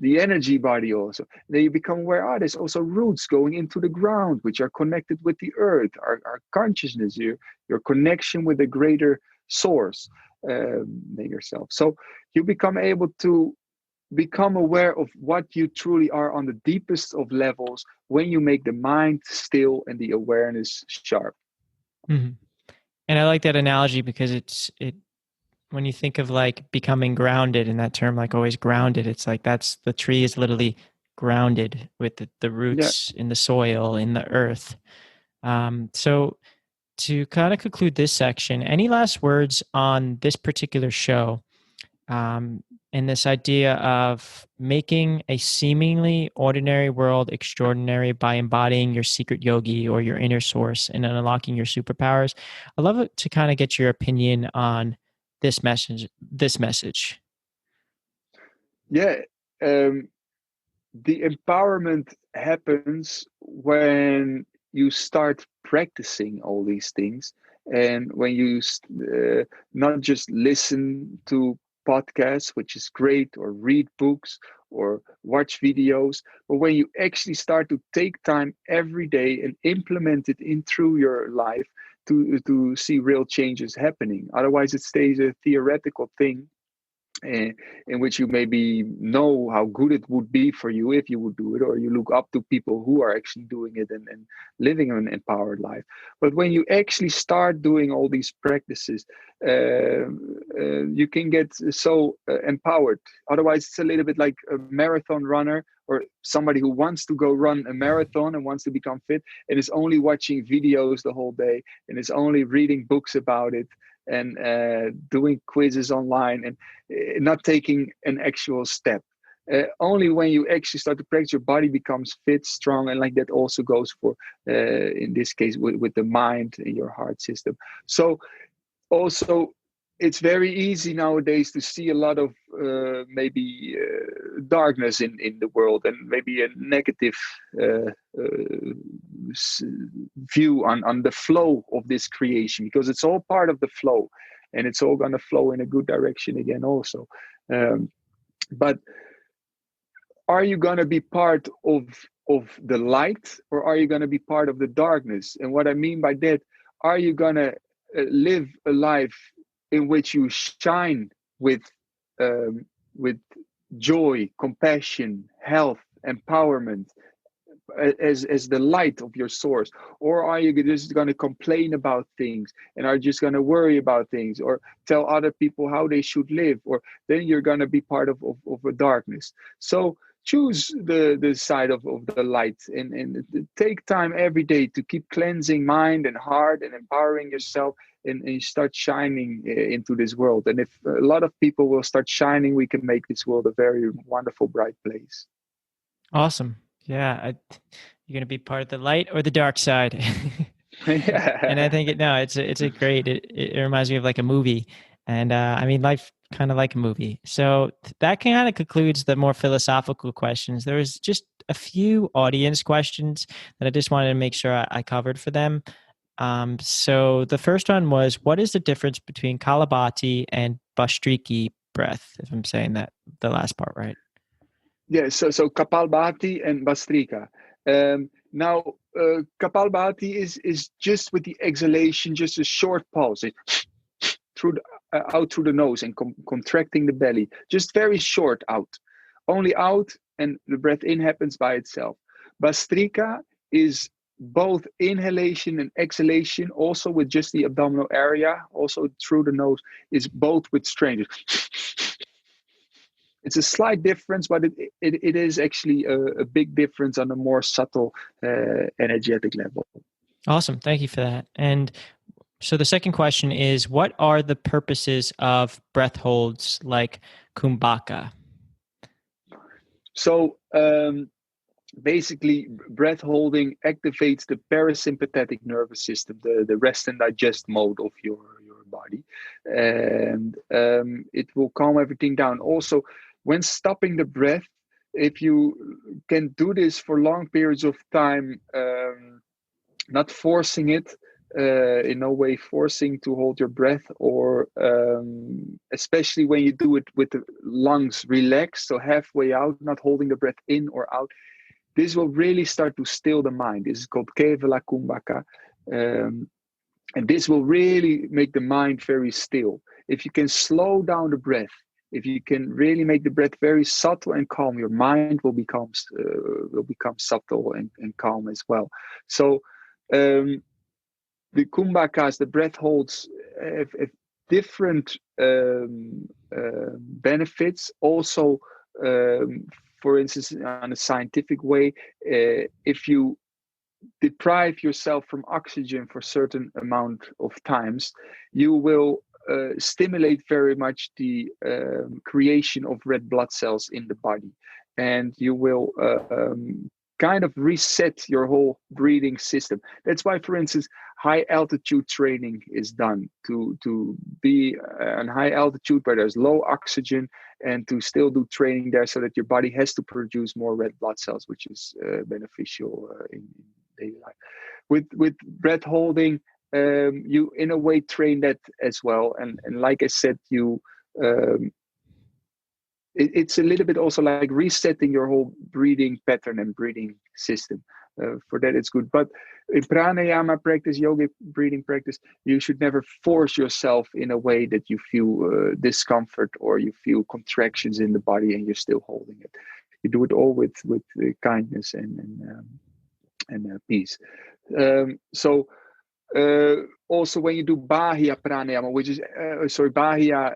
the energy body also. Then you become aware, there's also roots going into the ground, which are connected with the earth, our consciousness, your connection with the greater source, than yourself. So you become able to become aware of what you truly are on the deepest of levels when you make the mind still and the awareness sharp. Mm-hmm. And I like that analogy because it when you think of like becoming grounded in that term, like always grounded, it's like that's the tree is literally grounded with the Yeah. roots in the soil, in the earth. So to kind of conclude this section, any last words on this particular show, and this idea of making a seemingly ordinary world extraordinary by embodying your secret yogi or your inner source and unlocking your superpowers? I'd love it to kind of get your opinion on this message. Yeah. Um, the empowerment happens when you start practicing all these things, and when you not just listen to podcasts, which is great, or read books or watch videos, but when you actually start to take time every day and implement it in through your life to see real changes happening. Otherwise it stays a theoretical thing, in which you maybe know how good it would be for you if you would do it, or you look up to people who are actually doing it and living an empowered life. But when you actually start doing all these practices, you can get so empowered. Otherwise, it's a little bit like a marathon runner, or somebody who wants to go run a marathon and wants to become fit, and is only watching videos the whole day, and is only reading books about it, and doing quizzes online, and not taking an actual step. Only when you actually start to practice, your body becomes fit, strong, and like that also goes for, in this case, with the mind and your heart system. So also, it's very easy nowadays to see a lot of maybe darkness in the world, and maybe a negative uh, view on the flow of this creation, because it's all part of the flow, and it's all going to flow in a good direction again also. But are you going to be part of the light, or are you going to be part of the darkness? And what I mean by that, are you going to live a life in which you shine with joy, compassion, health, empowerment, as the light of your source, or are you just going to complain about things and are just going to worry about things or tell other people how they should live, or then you're going to be part of a darkness. So choose the side of the light, and take time every day to keep cleansing mind and heart and empowering yourself, and start shining into this world. And if a lot of people will start shining, we can make this world a very wonderful, bright place. Awesome. Yeah. You're going to be part of the light or the dark side. And I think it's a great, it reminds me of like a movie. And I mean, life kind of like a movie. So that kind of concludes the more philosophical questions. There was just a few audience questions that I just wanted to make sure I covered for them. So the first one was, what is the difference between Kalabati and Bastriki breath? If I'm saying that the last part right. Yeah, so Kapalbhati and Bastrika. Now, Kapalbhati is just with the exhalation, just a short pulse through out through the nose and contracting the belly, just very short out, only out, and the breath in happens by itself. Bastrika is both inhalation and exhalation, also with just the abdominal area, also through the nose, is both with strain. It's a slight difference, but it is actually a big difference on a more subtle energetic level. Awesome. Thank you for that. And so the second question is, what are the purposes of breath holds like Kumbhaka? So basically, breath holding activates the parasympathetic nervous system, the rest and digest mode of your body. And it will calm everything down. Also, when stopping the breath, if you can do this for long periods of time, not forcing it, in no way forcing to hold your breath, or especially when you do it with the lungs relaxed, so halfway out, not holding the breath in or out, this will really start to still the mind. This is called Kevala Kumbhaka. And this will really make the mind very still. If you can slow down the breath, if you can really make the breath very subtle and calm, your mind will become subtle and calm as well. So the kumbhakas, the breath holds, have different benefits. Also, for instance, on a scientific way, if you deprive yourself from oxygen for a certain amount of times, you will stimulate very much the creation of red blood cells in the body, and you will kind of reset your whole breathing system. That's why, for instance, high altitude training is done to be on high altitude where there's low oxygen, and to still do training there so that your body has to produce more red blood cells, which is beneficial in daily life. With breath holding, you in a way train that as well, and like I said, you it's a little bit also like resetting your whole breathing pattern and breathing system. For that it's good. But in pranayama practice, yogic breathing practice, you should never force yourself in a way that you feel discomfort or you feel contractions in the body and you're still holding it. You do it all with kindness and peace. Also, when you do Bahya pranayama, which is Bahya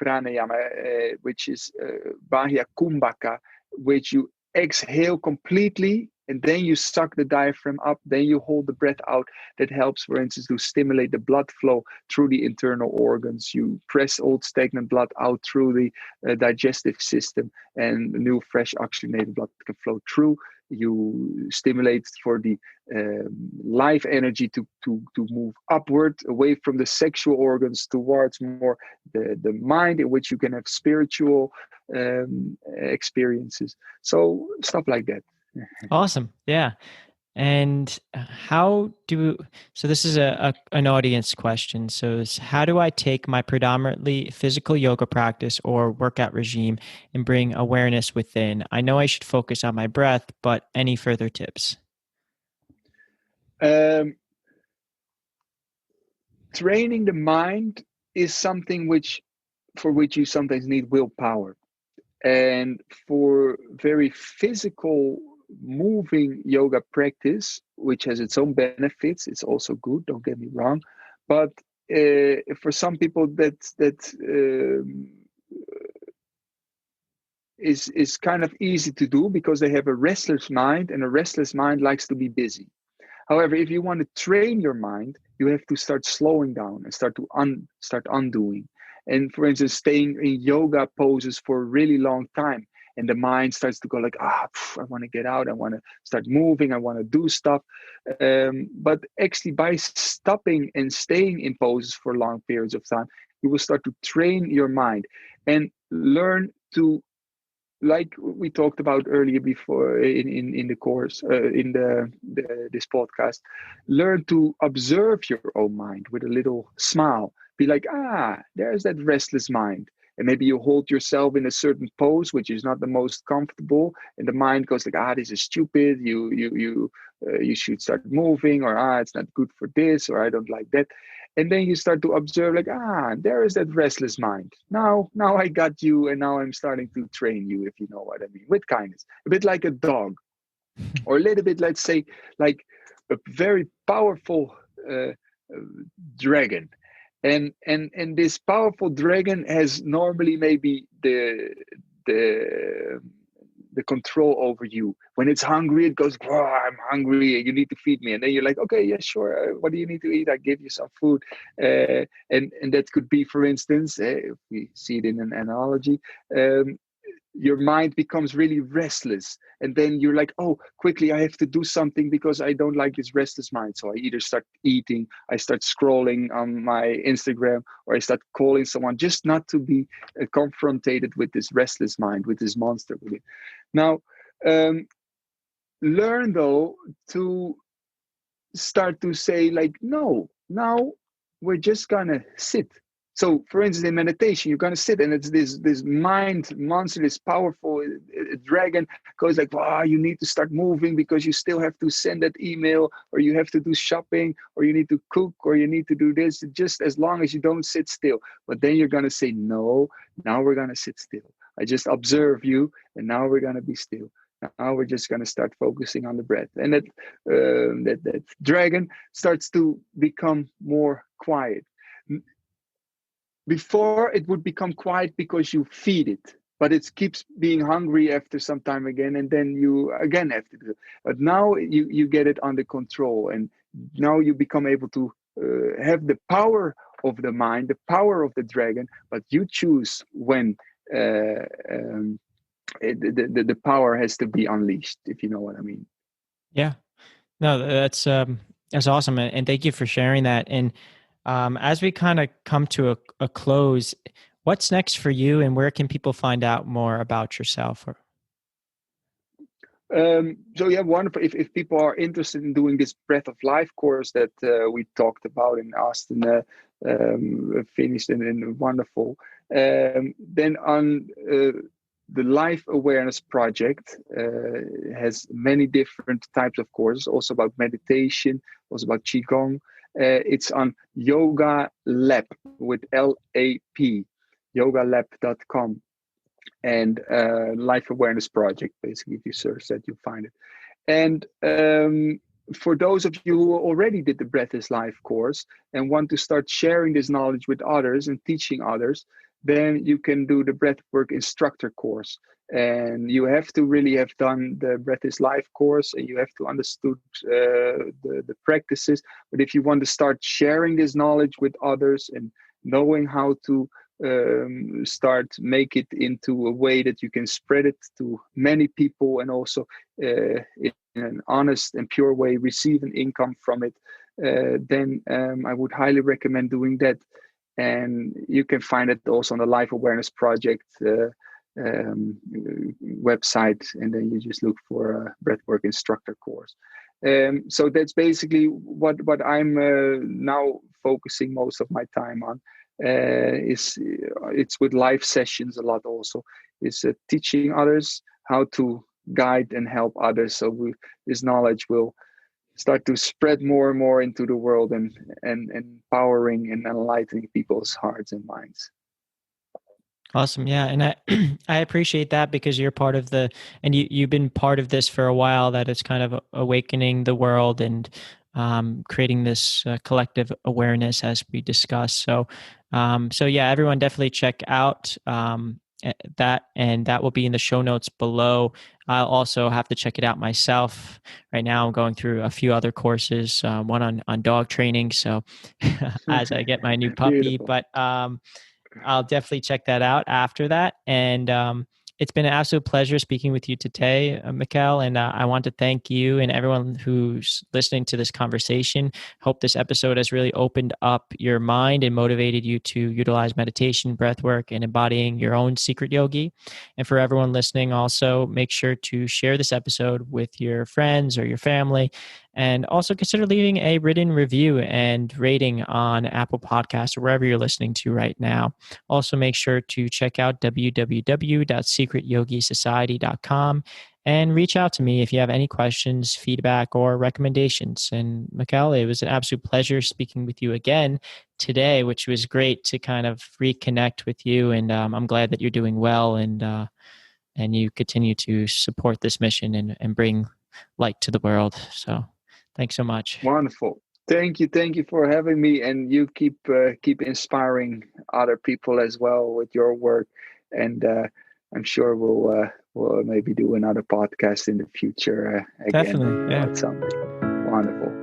pranayama, which is Bahya kumbhaka, which you exhale completely and then you suck the diaphragm up, then you hold the breath out. That helps, for instance, to stimulate the blood flow through the internal organs. You press old stagnant blood out through the digestive system, and new, fresh, oxygenated blood can flow through. You stimulate for the life energy to move upward, away from the sexual organs towards more the mind, in which you can have spiritual experiences. So stuff like that. Awesome. Yeah. And so this is an audience question. So how do I take my predominantly physical yoga practice or workout regime and bring awareness within? I know I should focus on my breath, but any further tips? Training the mind is something for which you sometimes need willpower. And for very physical moving yoga practice, which has its own benefits. It's also good, don't get me wrong, but for some people is kind of easy to do because they have a restless mind, and a restless mind likes to be busy. However, if you want to train your mind, you have to start slowing down and start undoing. And for instance, staying in yoga poses for a really long time, and the mind starts to go like, I want to get out, I want to start moving, I want to do stuff. But actually, by stopping and staying in poses for long periods of time, you will start to train your mind and learn to, like we talked about earlier before in the course in this podcast, learn to observe your own mind with a little smile. Be like, there's that restless mind, and maybe you hold yourself in a certain pose which is not the most comfortable, and the mind goes like, this is stupid, you should start moving, or it's not good for this, or I don't like that. And then you start to observe like, there is that restless mind. Now I got you, and now I'm starting to train you, if you know what I mean, with kindness. A bit like a dog, or a little bit, let's say, like a very powerful dragon. And this powerful dragon has normally maybe the control over you. When it's hungry, it goes, I'm hungry, you need to feed me. And then you're like, okay, yeah, sure. What do you need to eat? I give you some food. And that could be, for instance, if we see it in an analogy, your mind becomes really restless, and then you're like, quickly, I have to do something because I don't like this restless mind. So I either start eating, I start scrolling on my Instagram, or I start calling someone, just not to be confronted with this restless mind, with this monster within. Now, learn though to start to say like, no, now we're just gonna sit. So, for instance, in meditation, you're going to sit, and it's this mind monster, this powerful dragon goes like, you need to start moving because you still have to send that email, or you have to do shopping, or you need to cook, or you need to do this, just as long as you don't sit still. But then you're going to say, no, now we're going to sit still. I just observe you, and now we're going to be still. Now we're just going to start focusing on the breath. And that dragon starts to become more quiet. Before, it would become quiet because you feed it, but it keeps being hungry after some time again, and then you again have to do it. But now you get it under control, and now you become able to have the power of the mind, the power of the dragon, but you choose when the power has to be unleashed, if you know what I mean. Yeah, no, that's awesome, and thank you for sharing that. And as we kind of come to a close, what's next for you, and where can people find out more about yourself? So yeah, wonderful. If people are interested in doing this Breath of Life course that we talked about in Austin, finished and wonderful, then on the Life Awareness Project has many different types of courses, also about meditation, also about QiGong. It's on Yoga Lab with LAP, yogalab.com. And Life Awareness Project, basically, if you search that, you'll find it. And for those of you who already did the Breath is Life course and want to start sharing this knowledge with others and teaching others, then you can do the Breathwork instructor course. And you have to really have done the Breath is Life course, and you have to understood the practices. But if you want to start sharing this knowledge with others and knowing how to start make it into a way that you can spread it to many people, and also in an honest and pure way receive an income from it, then I would highly recommend doing that. And you can find it also on the Life Awareness Project website, and then you just look for a Breathwork instructor course. So that's basically what I'm now focusing most of my time on. It's with live sessions a lot. Also, it's teaching others how to guide and help others, so this knowledge will start to spread more and more into the world, and empowering and enlightening people's hearts and minds. Awesome. Yeah. And I, I appreciate that because you're part of and you've been part of this for a while, that it's kind of awakening the world and creating this collective awareness as we discussed. So yeah, everyone definitely check out that, and that will be in the show notes below. I'll also have to check it out myself. Right now, I'm going through a few other courses, one on dog training. So as I get my new puppy, Beautiful. but I'll definitely check that out after that. And it's been an absolute pleasure speaking with you today, Michaël. And I want to thank you and everyone who's listening to this conversation. Hope this episode has really opened up your mind and motivated you to utilize meditation, breathwork, and embodying your own secret yogi. And for everyone listening, also make sure to share this episode with your friends or your family. And also consider leaving a written review and rating on Apple Podcasts or wherever you're listening to right now. Also, make sure to check out www.secretyogisociety.com and reach out to me if you have any questions, feedback, or recommendations. And Michaël, it was an absolute pleasure speaking with you again today, which was great to kind of reconnect with you. And I'm glad that you're doing well, and you continue to support this mission and bring light to the world. So thanks so much. Wonderful. Thank you for having me, and you keep inspiring other people as well with your work. And I'm sure we'll maybe do another podcast in the future again Definitely, yeah. about something. Wonderful.